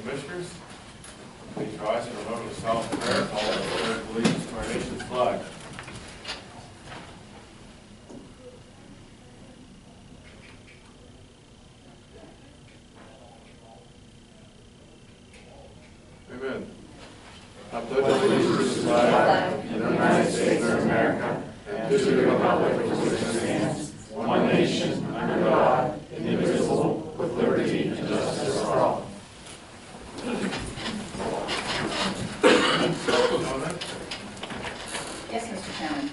Commissioners. Please rise for a moment of solemn prayer, followed by the pledge of allegiance to our nation's flag. Amen. I pledge allegiance to the flag of the United States of America and to the republic for which it stands, one nation, under God, indivisible, with liberty and justice for all. Yes, Mr. Chairman.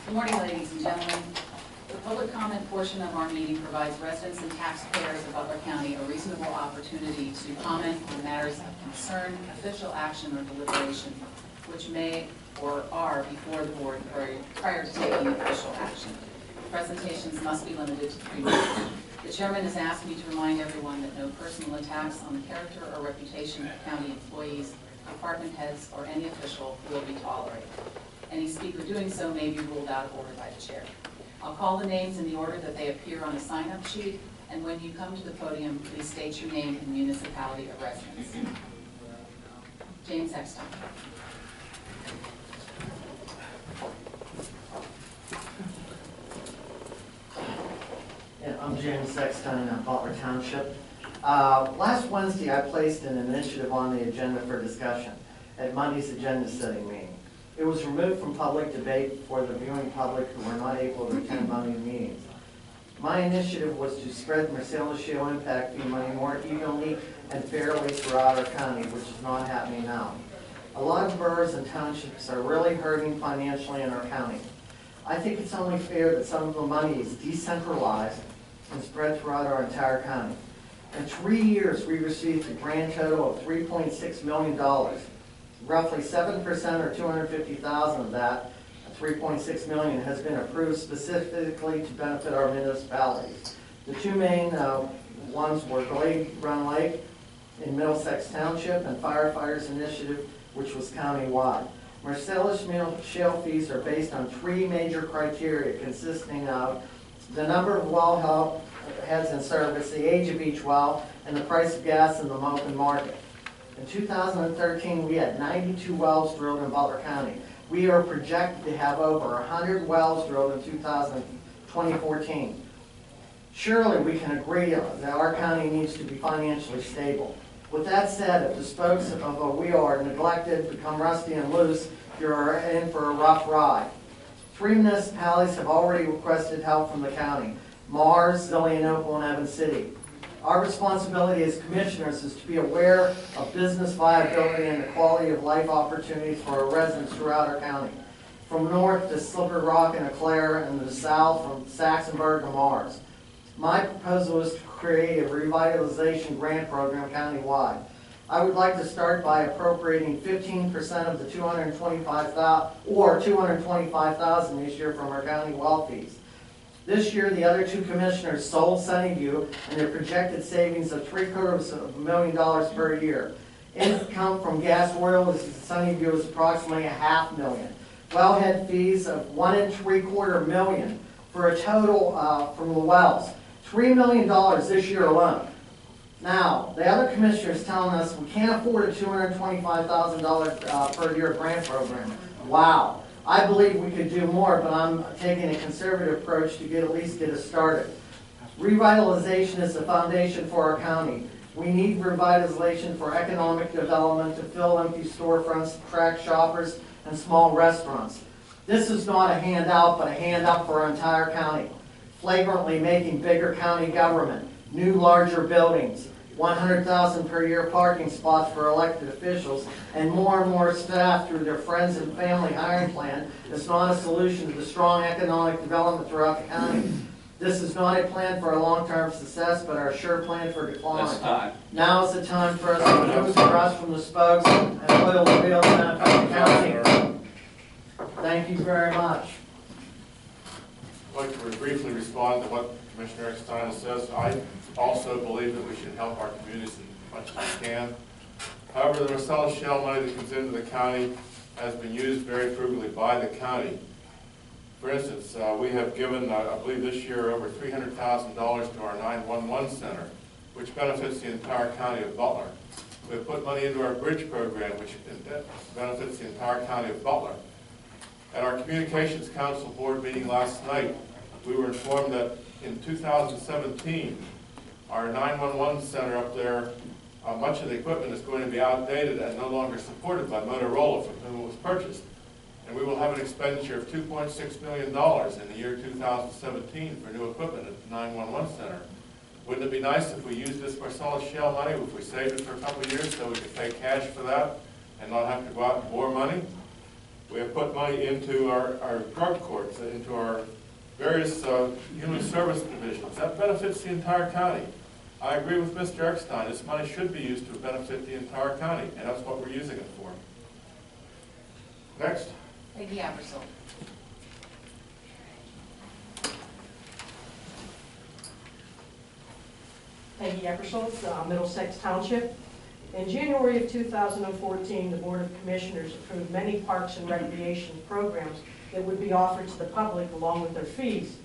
Good morning, ladies and gentlemen. The public comment portion of our meeting provides residents and taxpayers of Butler County a reasonable opportunity to comment on matters of concern, official action, or deliberation, which may or are before the board prior to taking official action. Presentations must be limited to 3 minutes. The chairman has asked me to remind everyone that no personal attacks on the character or reputation of county employees, department heads, or any official will be tolerated. Any speaker doing so may be ruled out of order by the chair. I'll call the names in the order that they appear on the sign-up sheet, and when you come to the podium, please state your name and municipality of residence. James Eckstein. Yeah, I'm James Eckstein of Butler Township. Last Wednesday, I placed an initiative on the agenda for discussion at Monday's agenda setting meeting. It was removed from public debate for the viewing public who were not able to attend Monday's meetings. My initiative was to spread Marcellus Shale impact fee money more evenly and fairly throughout our county, which is not happening now. A lot of boroughs and townships are really hurting financially in our county. I think it's only fair that some of the money is decentralized and spread throughout our entire county. In 3 years, we received a grand total of $3.6 million. Roughly 7% or $250,000 of that, $3.6 million, has been approved specifically to benefit our municipalities. The two main ones were Glade Run Lake in Middlesex Township and Firefighters Initiative, which was countywide. Marcellus Shale fees are based on 3 major criteria consisting of the number of well heads in service, the age of each well, and the price of gas in the open market. In 2013, we had 92 wells drilled in Butler County. We are projected to have over 100 wells drilled in 2014. Surely we can agree that our county needs to be financially stable. With that said, if the spokes of a wheel are neglected, become rusty and loose, you're in for a rough ride. 3 municipalities have already requested help from the county: Mars, Zillionople, and Evans City. Our responsibility as commissioners is to be aware of business viability and the quality of life opportunities for our residents throughout our county. From north to Slippery Rock and Eau Claire, and to the south from Saxonburg to Mars. My proposal is to create a revitalization grant program countywide. I would like to start by appropriating 15% of the $225,000 this year from our county well fees. This year, the other 2 commissioners sold Sunnyview and their projected savings of $750,000 per year. Income from gas royalties in Sunnyview is approximately $500,000. Wellhead fees of $1.75 million for a total from the wells, $3 million this year alone. Now, the other commissioners telling us we can't afford a $225,000 per year grant program. Wow. I believe we could do more, but I'm taking a conservative approach to at least get us started. Revitalization is the foundation for our county. We need revitalization for economic development, to fill empty storefronts, attract shoppers, and small restaurants. This is not a handout, but a hand up for our entire county. Flagrantly making bigger county government, new larger buildings, 100,000 per year parking spots for elected officials, and more staff through their friends and family hiring plan is not a solution to the strong economic development throughout the county. This is not a plan for a long-term success, but our sure plan for decline. Now is the time for us to move across from the spokes and oil the wheels down the county. Thank you very much. I'd like to briefly respond to what Commissioner Eckstein says. I also believe that we should help our communities as much as we can. However, the Marcellus Shale money that comes into the county has been used very frugally by the county. For instance, we have given, I believe this year, over $300,000 to our 911 center. which benefits the entire county of Butler. We've put money into our bridge program, which benefits the entire county of Butler. At our Communications Council board meeting last night, we were informed that in 2017, our 911 center up there, much of the equipment is going to be outdated and no longer supported by Motorola, from whom it was purchased. And we will have an expenditure of $2.6 million in the year 2017 for new equipment at the 911 center. Wouldn't it be nice if we used this Marcellus Shale money, if we saved it for a couple of years so we could pay cash for that and not have to go out and borrow money? We have put money into our drug courts, into our various human service divisions. That benefits the entire county. I agree with Mr. Eckstein. This money should be used to benefit the entire county, and that's what we're using it for. Next. Peggy Abersol. Peggy Epperson, Middlesex Township. In January of 2014, the Board of Commissioners approved many parks and recreation programs that would be offered to the public along with their fees.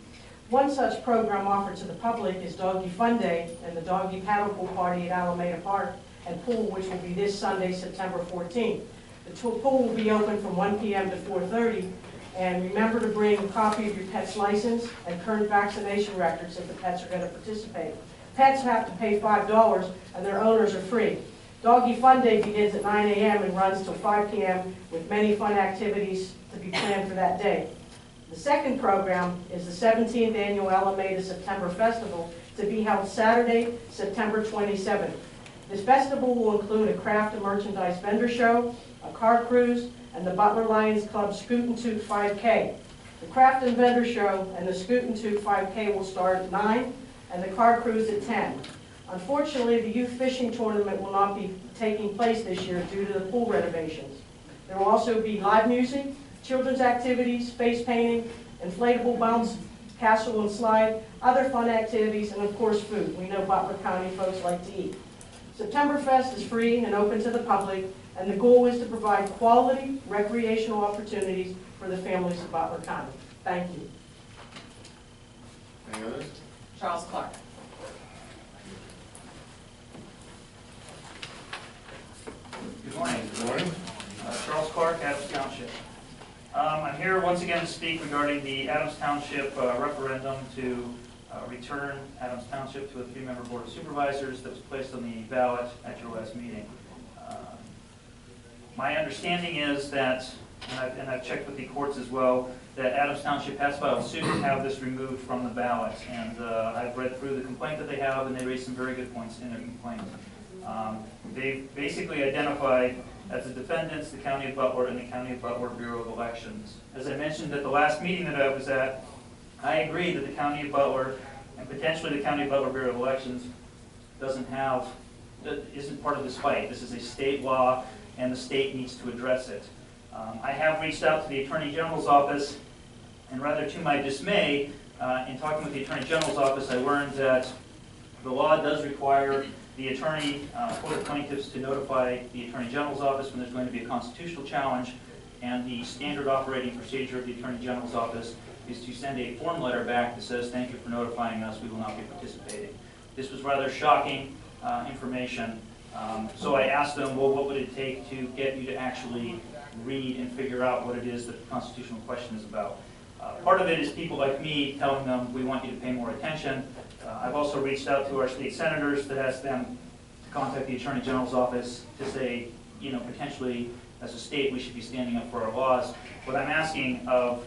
One such program offered to the public is Doggy Fun Day and the Doggy Paddle Pool Party at Alameda Park and Pool, which will be this Sunday, September 14th. The pool will be open from 1 p.m. to 4:30, and remember to bring a copy of your pet's license and current vaccination records if the pets are going to participate. Pets have to pay $5 and their owners are free. Doggy Fun Day begins at 9 a.m. and runs till 5 p.m. with many fun activities to be planned for that day. The second program is the 17th Annual Alameda September Festival to be held Saturday, September 27th. This festival will include a craft and merchandise vendor show, a car cruise, and the Butler Lions Club Scoot and Toot 5K. The craft and vendor show and the Scoot and Toot 5K will start at 9 and the car cruise at 10. Unfortunately, the youth fishing tournament will not be taking place this year due to the pool renovations. There will also be live music, children's activities, face painting, inflatable bounce, castle and slide, other fun activities, and of course food. We know Butler County folks like to eat. Septemberfest is free and open to the public, and the goal is to provide quality recreational opportunities for the families of Butler County. Thank you. Any others? Charles Clark. Good morning. Good morning. Charles Clark, Adams Township. I'm here once again to speak regarding the Adams Township referendum to return Adams Township to a 3-member Board of Supervisors that was placed on the ballot at your last meeting. My understanding is that, and I've checked with the courts as well, that Adams Township has filed suit to have this removed from the ballot. And I've read through the complaint that they have, and they raised some very good points in their complaint. They've basically identified as the defendants the County of Butler and the County of Butler Bureau of Elections. As I mentioned at the last meeting that I was at, I agree that the County of Butler and potentially the County of Butler Bureau of Elections isn't part of this fight. This is a state law, and the state needs to address it. I have reached out to the Attorney General's office, and rather to my dismay, in talking with the Attorney General's office, I learned that the law does require the attorney for the plaintiffs to notify the Attorney General's office when there's going to be a constitutional challenge, and the standard operating procedure of the Attorney General's office is to send a form letter back that says, "Thank you for notifying us, we will not be participating." This was rather shocking information, so I asked them, well, what would it take to get you to actually read and figure out what it is that the constitutional question is about? Part of it is people like me telling them, we want you to pay more attention. I've also reached out to our state senators to ask them to contact the Attorney General's office to say, you know, potentially as a state we should be standing up for our laws. What I'm asking of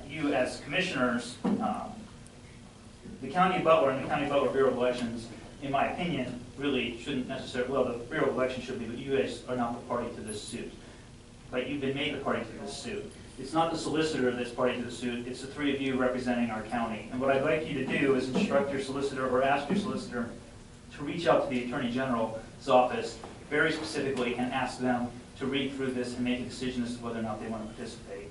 you as commissioners, the County of Butler and the County of Butler Bureau of Elections, in my opinion, really shouldn't necessarily, well, the Bureau of Elections should be, but you guys are not the party to this suit. But you've been made the party to this suit. It's not the solicitor that's party to the suit, it's the 3 of you representing our county. And what I'd like you to do is instruct your solicitor or ask your solicitor to reach out to the Attorney General's office very specifically and ask them to read through this and make a decision as to whether or not they want to participate.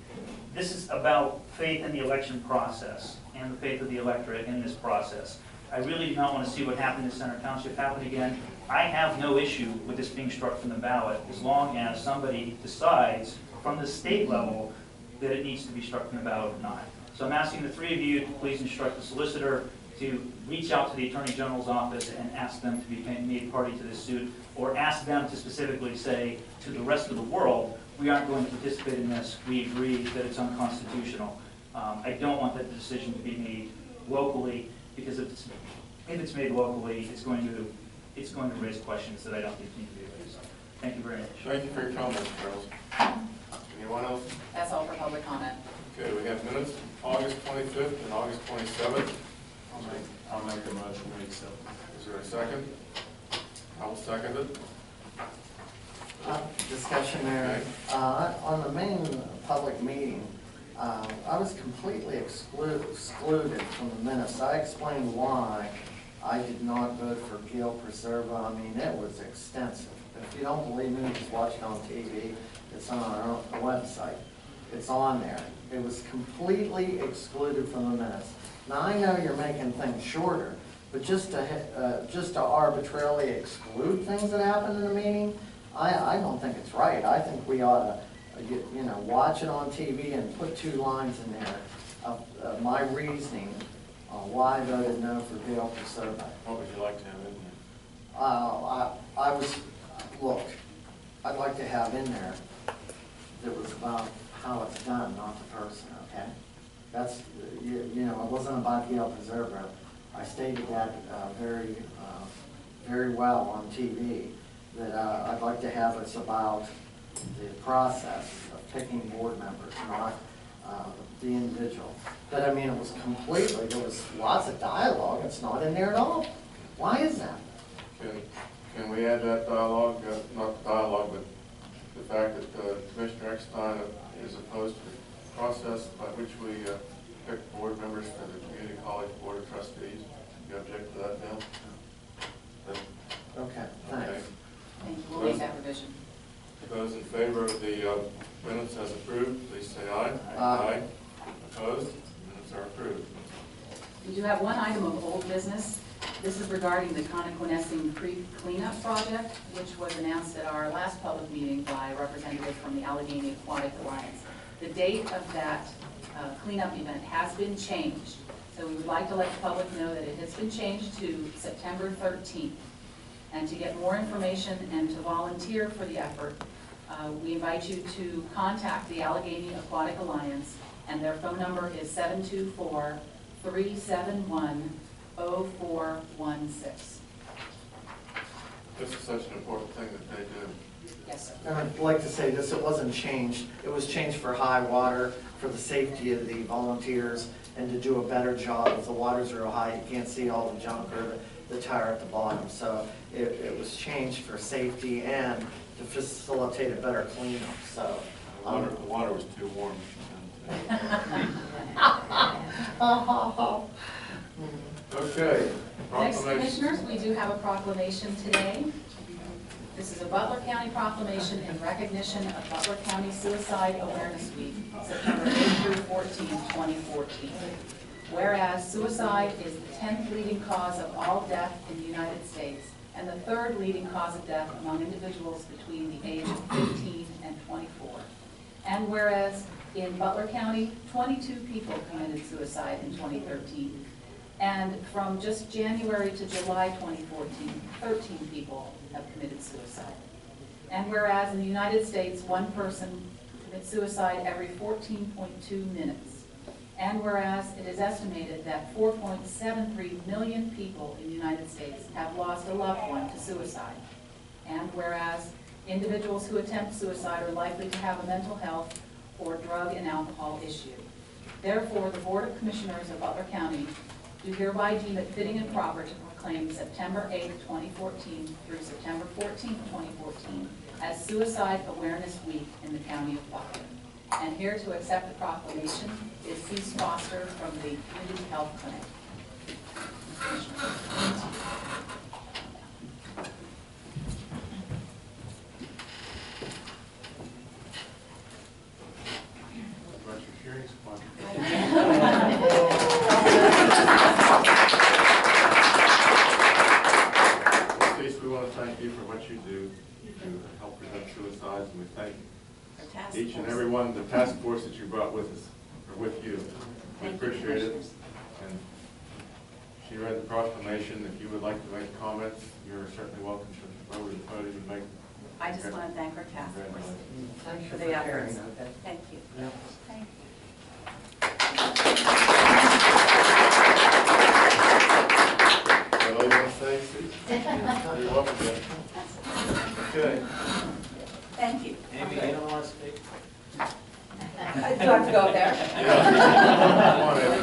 This is about faith in the election process and the faith of the electorate in this process. I really do not want to see what happened in Center Township happen again. I have no issue with this being struck from the ballot as long as somebody decides from the state level that it needs to be struck from the ballot or not. So I'm asking the 3 of you to please instruct the solicitor to reach out to the Attorney General's office and ask them to be made party to this suit, or ask them to specifically say to the rest of the world, we aren't going to participate in this, we agree that it's unconstitutional. I don't want that decision to be made locally, because if it's made locally, it's going to raise questions that I don't think need to be raised. Thank you very much. Thank you for your comments, Charles. Anyone else? That's all for public comment. Okay, we have minutes, August 25th and August 27th. I'll make a motion to accept. Is there a second? I will second it. Discussion there. On the main public meeting, I was completely excluded from the minutes. I explained why I did not vote for Gail Preserva. I mean, it was extensive. If you don't believe me, just watch it on TV. It's on our own website. It's on there. It was completely excluded from the minutes. Now, I know you're making things shorter, but just to arbitrarily exclude things that happen in a meeting, I don't think it's right. I think we ought to, watch it on TV and put 2 lines in there of my reasoning on why I voted no for Gail Preserva. What would you like to have in there? Look, I'd like to have in there that was about how it's done, not the person, okay? That's, it wasn't about Gail Preserva. I stated that very well on TV, that I'd like to have it's about the process of picking board members, not the individual. But I mean, it was completely, there was lots of dialogue, it's not in there at all. Why is that? Can we add that dialogue, not the dialogue, but the fact that Commissioner Eckstein is opposed to the process by which we pick board members for the Community College Board of Trustees? You object to that, Bill? Okay, thanks. Thank you. We'll make that revision. Those in favor of the minutes as approved, please say aye. Aye. Opposed? Minutes are approved. We do have one item of old business. This is regarding the Connoquenessing Creek cleanup project, which was announced at our last public meeting by a representative from the Allegheny Aquatic Alliance. The date of that cleanup event has been changed. So we would like to let the public know that it has been changed to September 13th. And to get more information and to volunteer for the effort, we invite you to contact the Allegheny Aquatic Alliance, and their phone number is 724-371-0416. This is such an important thing that they do. Yes, sir. And I'd like to say this, it wasn't changed. It was changed for high water, for the safety of the volunteers, and to do a better job. If the water's real high, you can't see all the junk or the tire at the bottom. So it was changed for safety and to facilitate a better cleanup, so. The water was too warm. Okay. Next, Proclamation. Commissioners, we do have a proclamation today. This is a Butler County proclamation in recognition of Butler County Suicide Awareness Week, September 8 through 14, 2014. Whereas suicide is the 10th leading cause of all death in the United States and the 3rd leading cause of death among individuals between the age of 15 and 24. And whereas in Butler County, 22 people committed suicide in 2013. And from just January to July 2014, 13 people have committed suicide. And whereas in the United States, 1 person commits suicide every 14.2 minutes. And whereas it is estimated that 4.73 million people in the United States have lost a loved one to suicide. And whereas individuals who attempt suicide are likely to have a mental health or drug and alcohol issue. Therefore, the Board of Commissioners of Butler County do hereby deem it fitting and proper to proclaim September 8, 2014 through September 14, 2014 as Suicide Awareness Week in the County of Butler. And here to accept the proclamation is Cease Foster from the Community Health Clinic. About your hearing squad. Stacey, we want to thank you for what you do to help prevent suicides, and we thank each and every one, the task force that you brought with us, or with you. We appreciate it. And She read the proclamation. If you would like to make comments, you're certainly welcome to come over to the podium and make. I just want to thank our task force. Thank you For for the sharing, efforts. okay? Thank you. Yeah. Thank you. So you want to say, Susan? You're welcome, Jeff. Okay. Thank you. Amy, you don't want to speak? Do I have to go up there? Come on, Amy.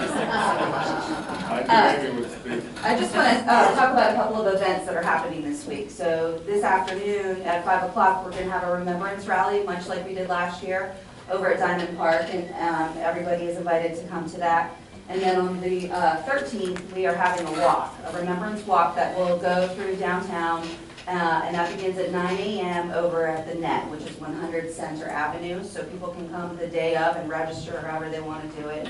I knew Amy would speak. I just want to talk about a couple of events that are happening this week. So this afternoon at 5 o'clock, we're going to have a remembrance rally, much like we did last year, over at Diamond Park, and everybody is invited to come to that. And then on the 13th, we are having a walk, a remembrance walk that will go through downtown, and that begins at 9 a.m. over at the Net, which is 100 Center Avenue. So people can come the day of and register however they want to do it.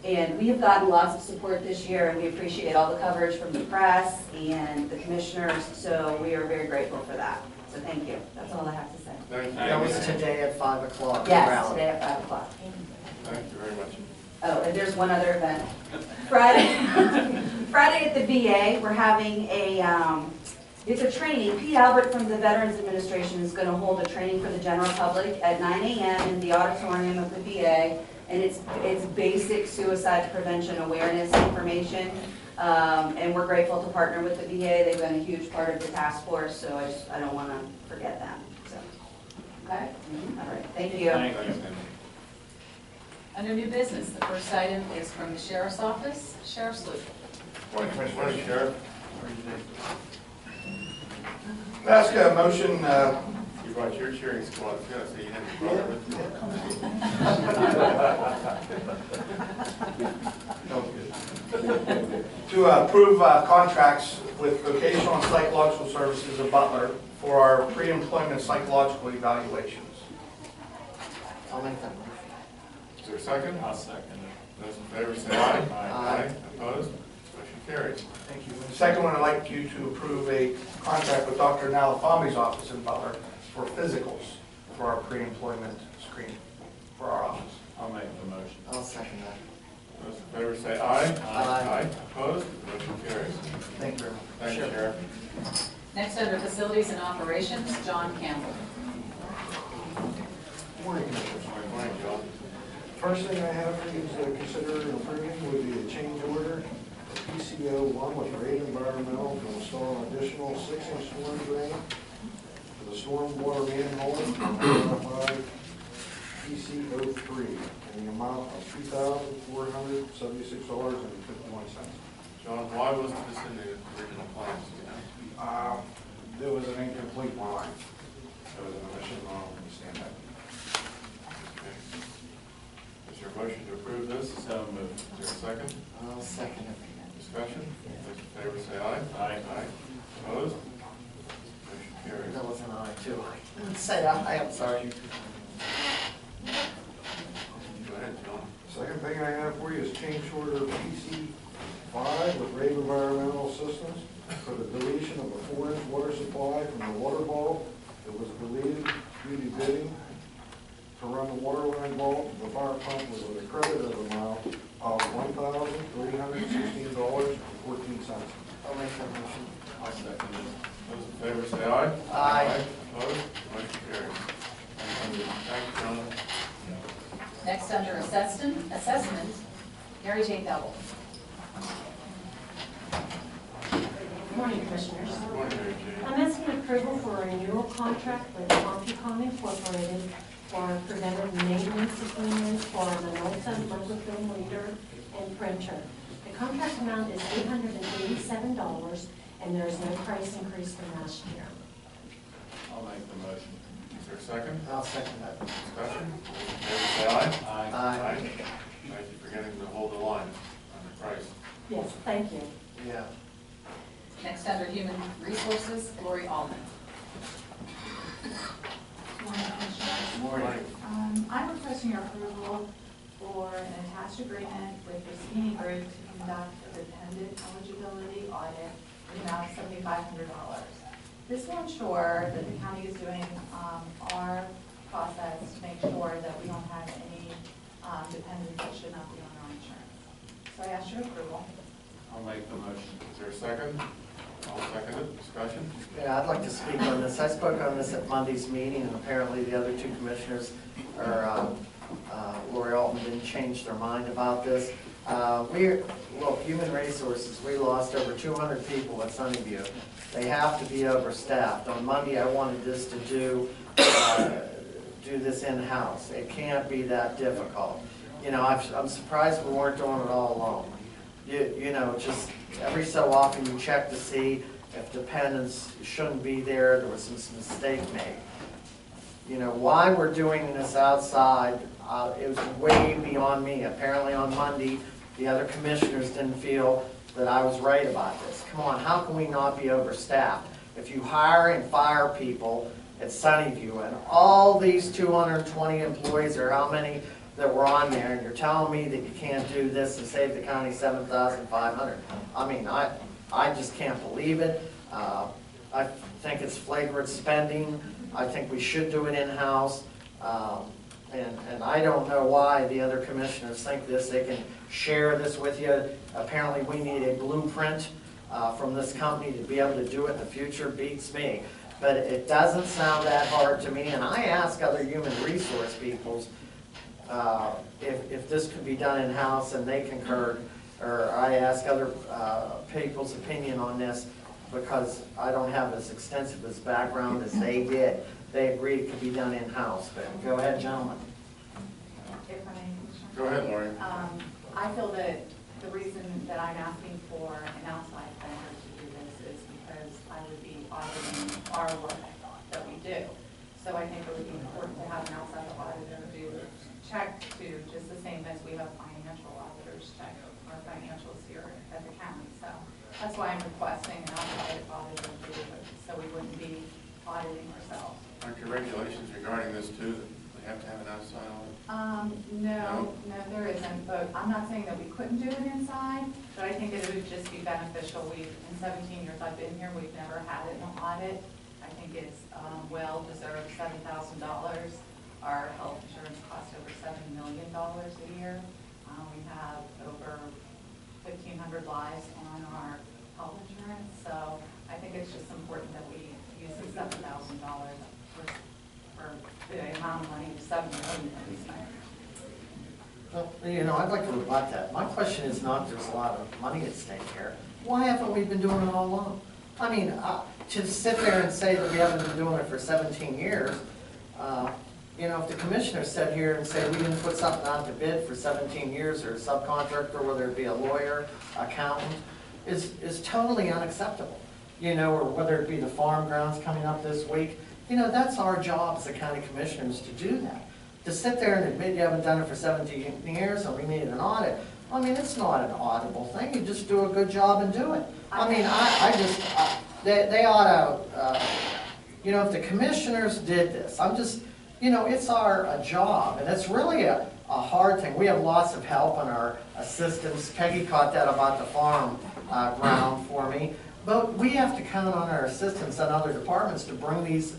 And we have gotten lots of support this year, and we appreciate all the coverage from the press and the commissioners, so we are very grateful for that. So thank you. That's all I have to say. Thank you. That was today at 5 o'clock. Yes, rally. today at 5 o'clock. Thank you very much. Oh, and there's one other event. Friday, Friday at the VA, we're having it's a training. Pete Albert from the Veterans Administration is going to hold a training for the general public at 9 a.m. in the auditorium of the VA. And it's basic suicide prevention awareness information. And we're grateful to partner with the VA. They've been a huge part of the task force, so I don't want to forget them. So, okay? All right, thank you. Thank you. Under new business, the first item is from the Sheriff's Office, Sheriff Sloop. Morning, Commissioner, Sheriff. Ask a motion, You brought your cheering squad. I was gonna say you had your brother with you. to approve contracts with vocational and psychological services of Butler for our pre-employment psychological evaluations. I'll make that motion. Is there a second? I'll second it. Those in favor say aye. Aye. Opposed? Motion carries. Thank you. The second one, I'd like you to approve a contract with Dr. Nalafami's office in Butler for physicals for our pre-employment screening for our office. I'll make the motion. I'll second that. Those in favor say aye. Aye. Opposed? Motion carries. Thank you very much. Thank you, Sheriff. Next, under Facilities and Operations, John Campbell. Morning, Commissioners. Good morning, John. First thing I have for you to consider approving would be a change order, PCO 1 with Raid Environmental to install an additional 6-inch storm drain for the storm water manhole by PCO 3 in the amount of $2,476.51. John, why wasn't this in the original plans? Do you know? There was an incomplete line. There was an omission on the stand-up. Okay. Is there a motion to approve this? So moved. Is there a second? I'll second it. Discussion? Those in favor say aye. Aye. Opposed? Motion carries. That was an aye too. I didn't say aye, I'm sorry. Go ahead, John. Second thing I have for you is change order PC 5 with Rave Environmental Systems for the deletion of a 4-inch water supply from the water vault that was deleted due to bidding to run the water line vault. The fire pump was with a credit of amount of $1,316.14. I'll make that motion. I'll second it. Those in favor say aye. Aye. Opposed? Motion carries. Thank you, John. Next, under Assessment, Mary Jane Bevel. Good morning, Commissioners. Good morning, Mary Jane. I'm asking approval for a renewal contract with CompuCom Incorporated for preventive maintenance agreement for the Minolta microfilm reader and printer. The contract amount is $887, and there is no price increase from last year. I'll make the motion. Is there a second? I'll second that. Discussion? Those in favor say aye. Aye. Thank you for getting to hold the line on the price. Yes, thank you. Yeah. Next, under Human Resources, Lori Allman. Morning, Commissioners. Morning. I'm requesting your approval for an attached agreement with Rossini Group to conduct a dependent eligibility audit in the amount of $7,500. This will ensure that the county is doing our process to make sure that we don't have any dependents that should not be on our insurance. So I ask your approval. I'll make the motion. Is there a second? I'll second it. Discussion? Yeah, I'd like to speak on this. I spoke on this at Monday's meeting, and apparently the other two commissioners, Lori Altman, didn't change their mind about this. Human Resources, we lost over 200 people at Sunnyview. They have to be overstaffed. On Monday, I wanted this to do this in-house. It can't be that difficult. You know, I'm surprised we weren't doing it all along. You know, just every so often you check to see if dependents shouldn't be there, there was some mistake made. You know, why we're doing this outside, it was way beyond me. Apparently on Monday, the other commissioners didn't feel that I was right about this. Come on, how can we not be overstaffed? If you hire and fire people at Sunnyview and all these 220 employees, or how many that were on there, and you're telling me that you can't do this and save the county $7,500. I mean, I just can't believe it. I think it's flagrant spending. I think we should do it in-house. And I don't know why the other commissioners think this. They can share this with you. Apparently we need a blueprint from this company to be able to do it in the future. Beats me. But it doesn't sound that hard to me. And I ask other human resource peoples if this could be done in-house, and they concurred, or I ask other people's opinion on this, because I don't have as extensive as background as they did. They agreed it could be done in-house. But go ahead, gentlemen. If I may, Commissioner. Go ahead, Lori. I feel that the reason that I'm asking for an outside vendor to do this is because I would be auditing our work that we do. So I think it would be important to have an outside auditor do check to just the same as we have financial auditors check our financials here at the county. So that's why I'm requesting an outside auditor to do it, so we wouldn't be auditing ourselves. Aren't your regulations regarding this too, that they have to have an outside audit? No, there isn't, but I'm not saying that we couldn't do it inside, but I think it would just be beneficial. In 17 years I've been here, we've never had an audit. I think it's well-deserved, $7,000. Our health insurance costs over $7 million a year. We have over 1,500 lives on our health insurance, so I think it's just important that we use the $7,000 for the amount of money of $7 million that we spend. Well, you know, I'd like to rebut that. My question is not there's a lot of money at stake here. Why haven't we been doing it all along? I mean, to sit there and say that we haven't been doing it for 17 years, you know, if the commissioner sat here and said we didn't put something out to bid for 17 years, or a subcontractor, whether it be a lawyer, accountant, is totally unacceptable. You know, or whether it be the farm grounds coming up this week, you know, that's our job as the county commissioners to do that. To sit there and admit you haven't done it for 17 years and we need an audit, I mean, it's not an audible thing. You just do a good job and do it. I mean, they ought to, you know, if the commissioners did this, you know, it's our job, and it's really a hard thing. We have lots of help on our assistants. Peggy caught that about the farm ground for me. But we have to count on our assistants and other departments to bring these,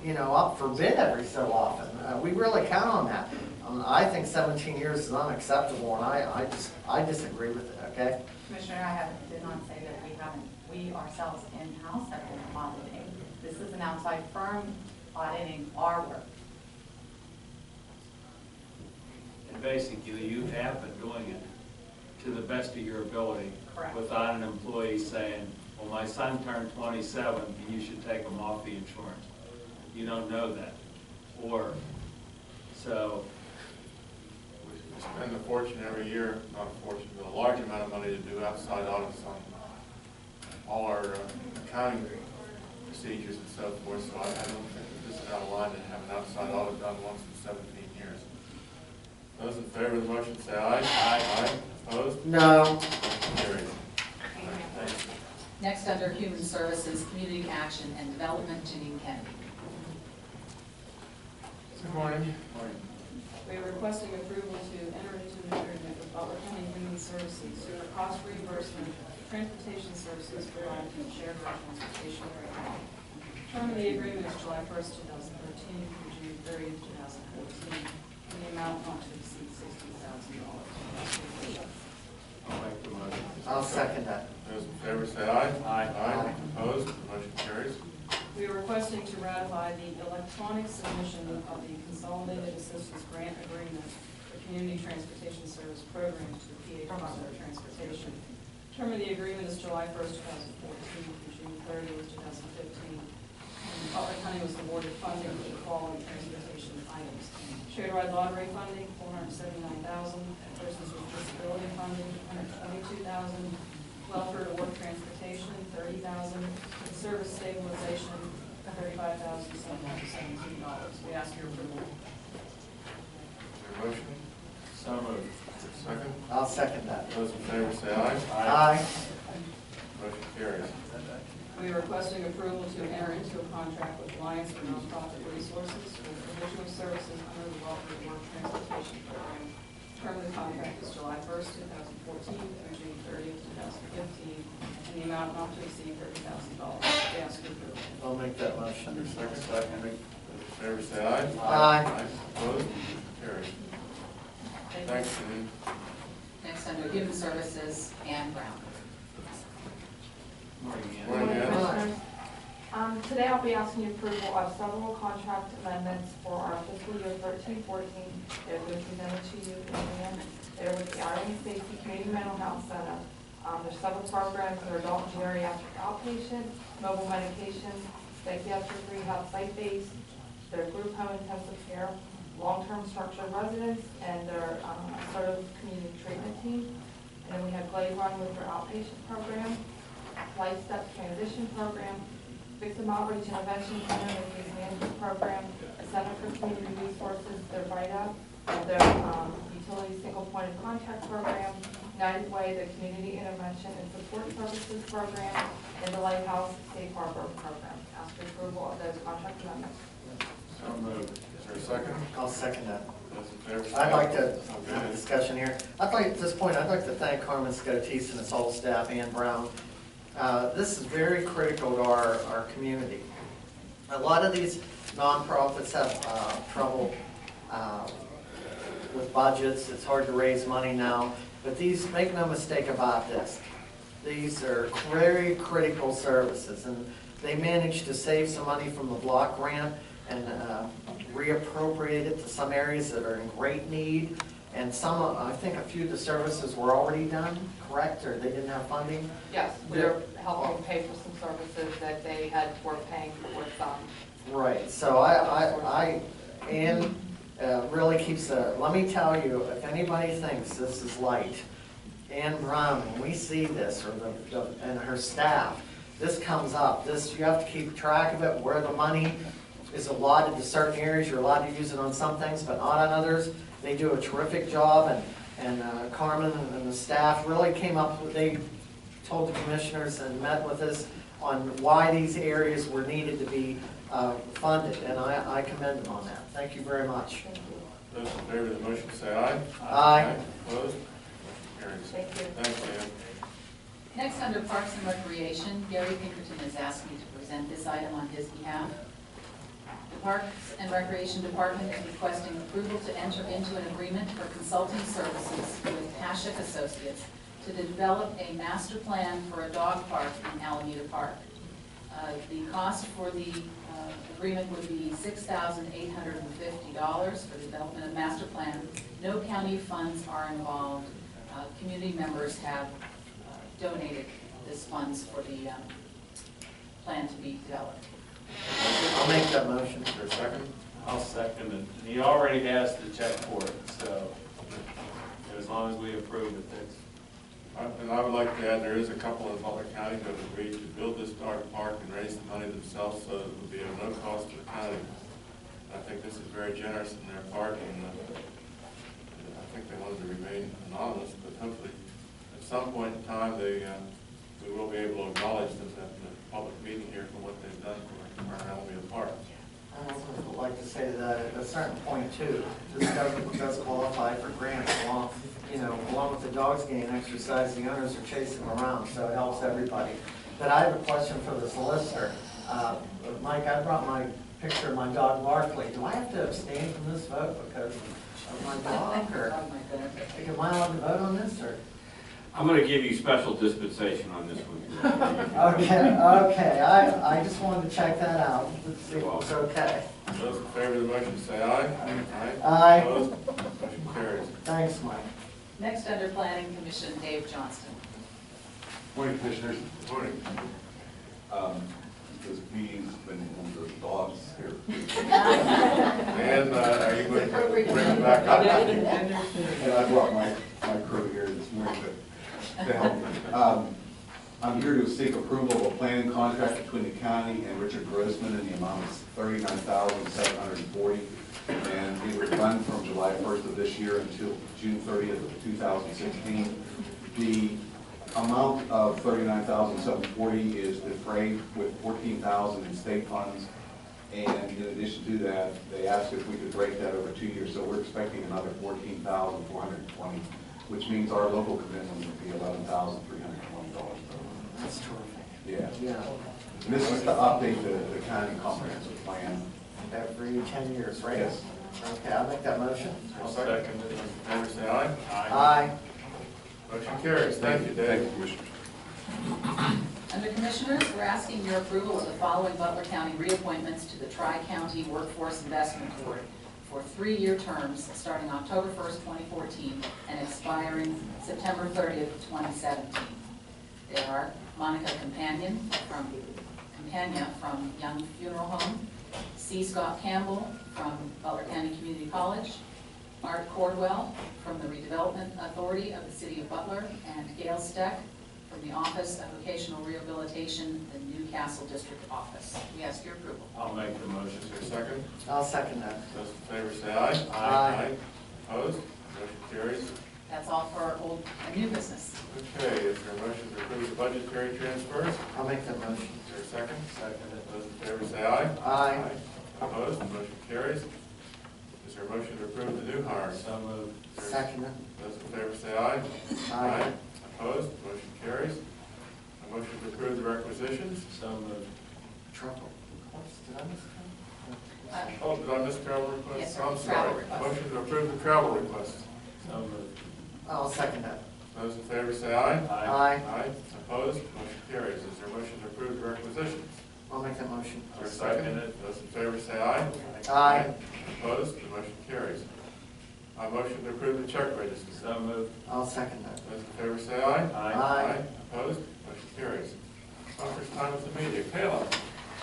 you know, up for bid every so often. We really count on that. I think 17 years is unacceptable, and I disagree with it, okay? Commissioner, I did not say that we ourselves in-house have been auditing. This is an outside firm auditing our work. And basically, you have been doing it to the best of your ability. Correct. Without an employee saying, well, my son turned 27 and you should take him off the insurance. You don't know that. Or, so. We spend a fortune every year, not a fortune, but a large amount of money to do outside audits on all our accounting procedures and so forth, so I don't think that this is out of line to have an outside audit done once in 17 years. Those in favor of the motion say aye. Aye. Opposed? No. Carried. Thank you. Next, under Human Services, Community Action and Development, Janine Kennedy. Good morning. We are requesting approval to enter into an agreement with Butler County Human Services for cost reimbursement of transportation services provided through shared route transportation program. Term of the agreement is July 1st, 2013 through June 30th, 2014, and the amount not to exceed $60,000. I'll make the motion. I'll second that. Those in favor say aye. Aye. Opposed? Motion carries. We are requesting to ratify the electronic submission of the Consolidated Assistance Grant Agreement for Community Transportation Service Program to the PA Department of Transportation. Term of the agreement is July 1st, 2014 through June 30th, 2015. And Butler County was awarded funding for the following transportation items: shared ride lottery funding, $479,000; persons with disability funding, $122,000; welfare to work transportation, $30,000; and service stabilization, $35,717. We ask your approval. Is there a motion? So moved. Is there a second? I'll second that. Those in favor say aye. Aye. Motion carries. We are requesting approval to enter into a contract with Alliance for Nonprofit Resources for provision of services under the Welfare to Work Transportation Program. Term of the contract is July 1st, 2014 through June 30th, 2015, and the amount not to exceed $30,000. We ask your approval. I'll make that motion. Is there a second? Those in favor say aye. Aye. Opposed? Motion carries. Thanks, Janine. Next, under Human Services, Ann Brown. Morning, Morning, Ann. Ann. Commissioners. Today I'll be asking your approval of several contract amendments for our fiscal year 13-14. They're being presented to you in hand. They're with the Irene Stacy Community Mental Health Center. There's several programs that are adult and geriatric outpatient, mobile medication, psychiatric rehab site-based, their group home intensive care, long-term structured residents, and their assertive community treatment team. And then we have Glade Run with their outpatient program, Life Steps Transition Program, Victim Outreach Intervention Center, their case management program, Center for Community Resources, their write-up, their utility single point of contact program, United Way, the Community Intervention and Support Services program, and the Lighthouse Safe Harbor program. Ask for approval of those contract amendments. So moved. Is there a second? I'll second that. Those in favor say I'd like to have a Okay. discussion here. At this point, I'd like to thank Carmen Scotese and its whole staff, Ann Brown. This is very critical to our community. A lot of these nonprofits have trouble with budgets. It's hard to raise money now. But these, make no mistake about this, these are very critical services. And they managed to save some money from the block grant and reappropriate it to some areas that are in great need. And some, I think a few of the services were already done, correct? Or they didn't have funding? Yes, we're helping pay for some services that they were paying for some. Right, so Ann really keeps let me tell you, if anybody thinks this is light, Ann Brown, when we see this, or and her staff, this comes up. This, you have to keep track of it, where the money is allotted to certain areas. You're allowed to use it on some things, but not on others. They do a terrific job, and Carmen and the staff really came up with, they told the commissioners and met with us on why these areas were needed to be funded, and I commend them on that. Thank you very much. Those in favor of the motion say aye. Aye. Opposed? Carries. Thank you. Thanks, Ann. Next, under Parks and Recreation, Gary Pinkerton has asked me to present this item on his behalf. The Parks and Recreation Department is requesting approval to enter into an agreement for consulting services with Pashik Associates to develop a master plan for a dog park in Alameda Park. The cost for the agreement would be $6,850 for the development of master plan. No county funds are involved. Community members have donated this funds for the plan to be developed. I'll make that motion. Is there a second? I'll second it. He already has the check for it, so as long as we approve it, that's. And I would like to add, there is a couple in Butler County who have agreed to build this dog park and raise the money themselves, so it will be at no cost to the county. I think this is very generous in their part, and I think they wanted to remain anonymous, but hopefully at some point in time, we will be able to acknowledge them at the public meeting here for what they've done for our Alameda Park. I would like to say that at a certain point too, this does qualify for grants along with the dogs getting exercise, the owners are chasing them around, so it helps everybody. But I have a question for the solicitor. Mike, I brought my picture of my dog Barkley. Do I have to abstain from this vote because of my dog, or am I allowed to vote on this, or? I'm gonna give you special dispensation on this one. Okay, I just wanted to check that out. Let's see if it's okay. Those in favor of the motion say aye. Aye. Opposed? Motion carries. Thanks, Mike. Next, under Planning Commission, Dave Johnston. Morning, Commissioners. Good morning. This meeting's been on the dogs here. And are you going to bring it back up? And I brought my crew here this morning to help. I'm here to seek approval of a planning contract between the county and Richard Grossman in the amount of $39,740. And it would run from July 1st of this year until June 30th of 2016. The amount of $39,740 is defrayed with $14,000 in state funds. And in addition to that, they asked if we could break that over 2 years. So we're expecting another $14,420, which means our local commitment would be $11,320. That's terrific. Yeah. Yeah. And this is to update the county comprehensive plan. Every 10 years, right? Yes. Okay, I'll make that motion. I'll second. Those in favor say aye. Aye. Motion carries. Thank you, Dave. Thank you, Commissioner. Under Commissioners, we're asking your approval of the following Butler County reappointments to the Tri-County Workforce Investment Board for 3-year terms starting October 1st, 2014 and expiring September 30th, 2017. They are Monica Campagna from Young Funeral Home, C. Scott Campbell from Butler County Community College, Art Cordwell from the Redevelopment Authority of the City of Butler, and Gail Steck from the Office of Vocational Rehabilitation, the Newcastle District Office. We ask your approval. I'll make the motion. Is there a second? I'll second that. Those in favor say aye. Aye. Opposed? Motion carries. That's all for old and new business. Okay, is there a motion to approve the budgetary transfers? I'll make that motion. Is there a second? Second. Those in favor say aye. Aye. Opposed? Motion carries. Is there a motion to approve the new hires? So moved. Second it. Those in favor say aye. Aye. Opposed? Motion carries. A motion to approve the requisitions? So moved. Trouble. Did I miss that? Oh, did I miss travel requests? Yes, sir. I'm Travel sorry. requests. Motion to approve the travel requests. So moved. I'll second that. Those in favor say aye. Aye. Aye. Opposed? Motion carries. Is there a motion to approve the requisitions? I'll make that motion. Is there a second? Those in favor say aye. Aye. Opposed? The motion carries. A motion to approve the check register. So moved. I'll second that. Those in favor say aye. Aye. Opposed? Motion carries. First time with the media. Kayla.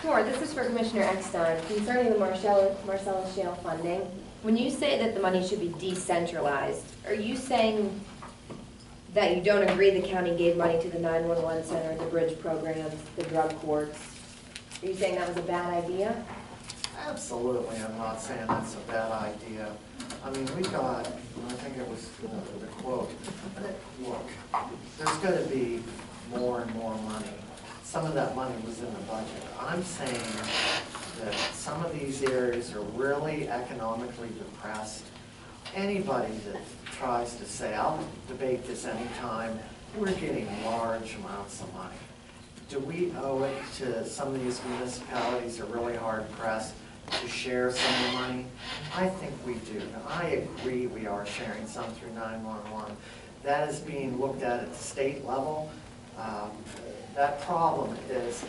Sure, this is for Commissioner Eckstein concerning the Marcellus Shale funding. When you say that the money should be decentralized, are you saying that you don't agree the county gave money to the 911 center, the bridge programs, the drug courts? Are you saying that was a bad idea? Absolutely, I'm not saying that's a bad idea. I mean, we got, I think it was the quote, look, there's going to be more and more money. Some of that money was in the budget. I'm saying that some of these areas are really economically depressed. Anybody that tries to say, I'll debate this anytime, we're getting large amounts of money. Do we owe it to some of these municipalities that are really hard pressed to share some of the money? I think we do. I agree we are sharing some through 911. That is being looked at the state level. That problem is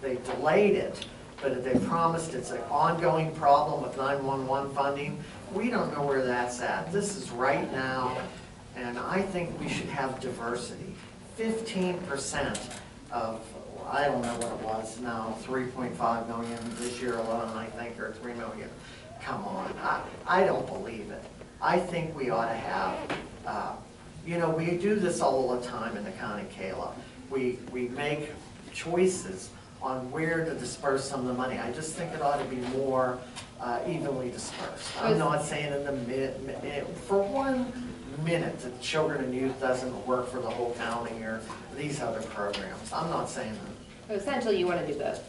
they delayed it, but they promised it's an ongoing problem with 911 funding. We don't know where that's at. This is right now, and I think we should have diversity. 15% of, I don't know what it was now, 3.5 million this year alone, I think, or 3 million. Come on, I don't believe it. I think we ought to have, you know, we do this all the time in the county, Kayla. We make choices on where to disperse some of the money. I just think it ought to be more evenly dispersed. I'm not saying in the for 1 minute that children and youth doesn't work for the whole county or these other programs. I'm not saying that. Essentially, you want to do both.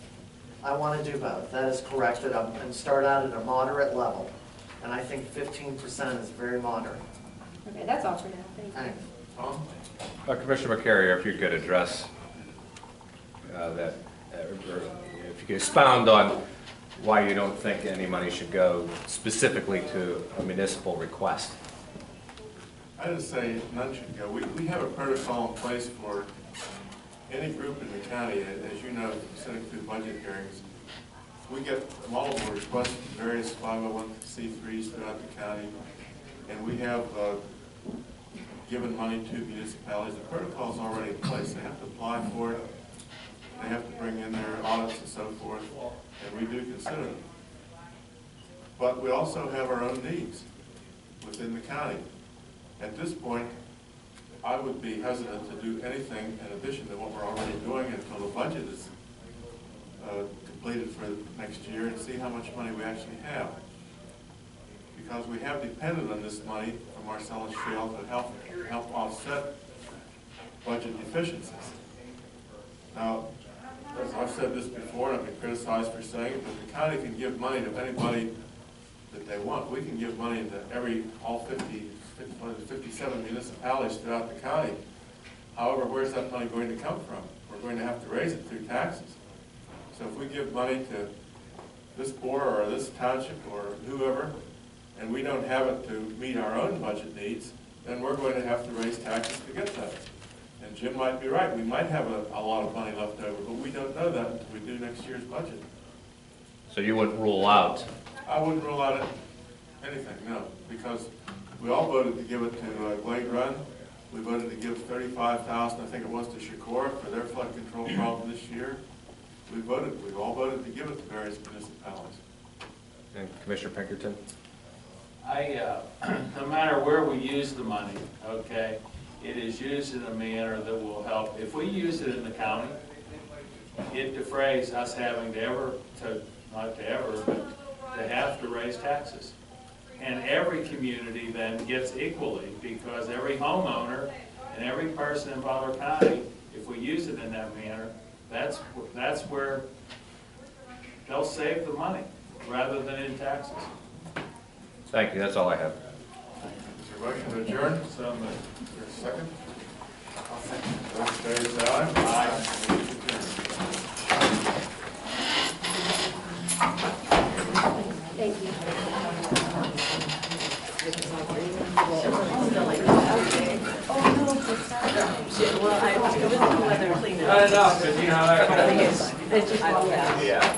I want to do both. That is correct, and start out at a moderate level. And I think 15% is very moderate. Okay, that's all for now. Thank you. Thanks. Tom? Commissioner McCary, if you could address that, or if you could expound on why you don't think any money should go specifically to a municipal request. I didn't say none should go. We have a protocol in place for any group in the county, as you know, sitting through budget hearings. We get multiple requests from various 501c3s throughout the county, and we have given money to municipalities. The protocol's already in place. They have to apply for it. They have to bring in their audits and so forth, and we do consider them. But we also have our own needs within the county. At this point, I would be hesitant to do anything in addition to what we're already doing until the budget is completed for next year and see how much money we actually have. Because we have depended on this money from Marcellus Shale to help offset budget deficiencies. All as I've said this before, and I've been criticized for saying it, but the county can give money to anybody that they want. We can give money to all 57 municipalities throughout the county. However, where's that money going to come from? We're going to have to raise it through taxes. So if we give money to this board or this township or whoever, and we don't have it to meet our own budget needs, then we're going to have to raise taxes to get that. And Jim might be right. We might have a lot of money left over, but we don't know that until we do next year's budget. So you wouldn't rule out? I wouldn't rule out anything, no, because we all voted to give it to Glade Run. We voted to give $35,000, I think it was, to Shakora for their flood control problem this year. We've all voted to give it to various municipalities. And Commissioner Pinkerton? No matter where we use the money, okay, it is used in a manner that will help. If we use it in the county, it defrays us having not to ever, but to have to raise taxes. And every community then gets equally, because every homeowner and every person in Butler County, if we use it in that manner, that's where they'll save the money rather than in taxes. Thank you, that's all I have. Is there a motion to adjourn? So moved. Is there a second? I'll second. Those in favor say aye. Aye. Thank you. Not enough, because you know that. It's just, Yeah.